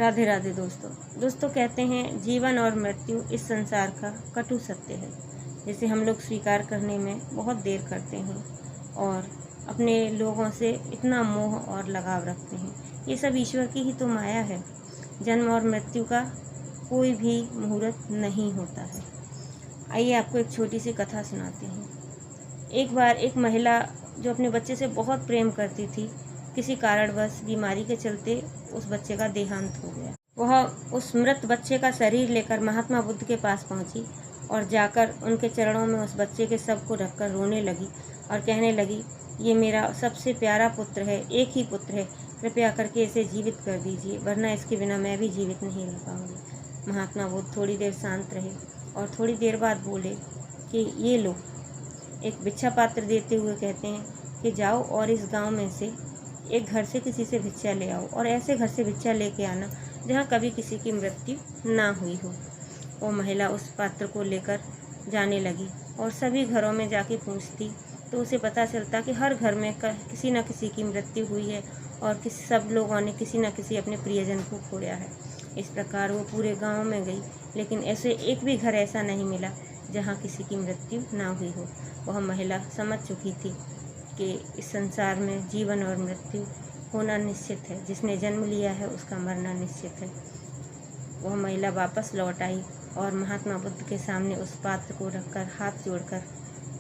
राधे राधे दोस्तों कहते हैं जीवन और मृत्यु इस संसार का कटु सत्य है, जिसे हम लोग स्वीकार करने में बहुत देर करते हैं और अपने लोगों से इतना मोह और लगाव रखते हैं। ये सब ईश्वर की ही तो माया है। जन्म और मृत्यु का कोई भी मुहूर्त नहीं होता है। आइए आपको एक छोटी सी कथा सुनाते हैं। एक बार एक महिला जो अपने बच्चे से बहुत प्रेम करती थी, किसी कारणवश बीमारी के चलते उस बच्चे का देहांत हो गया। वह उस मृत बच्चे का शरीर लेकर महात्मा बुद्ध के पास पहुंची और जाकर उनके चरणों में उस बच्चे के शव को रखकर रोने लगी और कहने लगी, ये मेरा सबसे प्यारा पुत्र है, एक ही पुत्र है, कृपया करके इसे जीवित कर दीजिए, वरना इसके बिना मैं भी जीवित नहीं रह पाऊंगी। महात्मा बुद्ध थोड़ी देर शांत रहे और थोड़ी देर बाद बोले कि ये लो। एक भिक्षा पात्र देते हुए कहते हैं कि जाओ और इस गांव में से एक घर से किसी से भिक्षा ले आओ और ऐसे घर से भिक्षा लेके आना जहाँ कभी किसी की मृत्यु ना हुई हो। वो महिला उस पात्र को लेकर जाने लगी और सभी घरों में जाके पूछती तो उसे पता चलता कि हर घर में किसी न किसी की मृत्यु हुई है और सब लोगों ने किसी न किसी अपने प्रियजन को खोया है। इस प्रकार वो पूरे गांव में गई, लेकिन ऐसे एक भी घर ऐसा नहीं मिला जहाँ किसी की मृत्यु ना हुई हो। वह महिला समझ चुकी थी कि इस संसार में जीवन और मृत्यु होना निश्चित है। जिसने जन्म लिया है उसका मरना निश्चित है। वह महिला वापस लौट आई और महात्मा बुद्ध के सामने उस पात्र को रखकर हाथ जोड़कर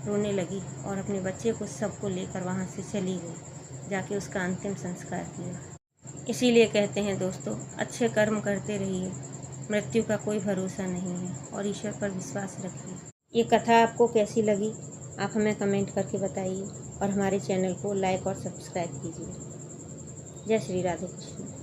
रोने लगी और अपने बच्चे को सबको लेकर वहाँ से चली गई, जाके उसका अंतिम संस्कार किया। इसीलिए कहते हैं दोस्तों, अच्छे कर्म करते रहिए, मृत्यु का कोई भरोसा नहीं है और ईश्वर पर विश्वास रखिए। ये कथा आपको कैसी लगी आप हमें कमेंट करके बताइए और हमारे चैनल को लाइक और सब्सक्राइब कीजिए। जय श्री राधे कृष्ण।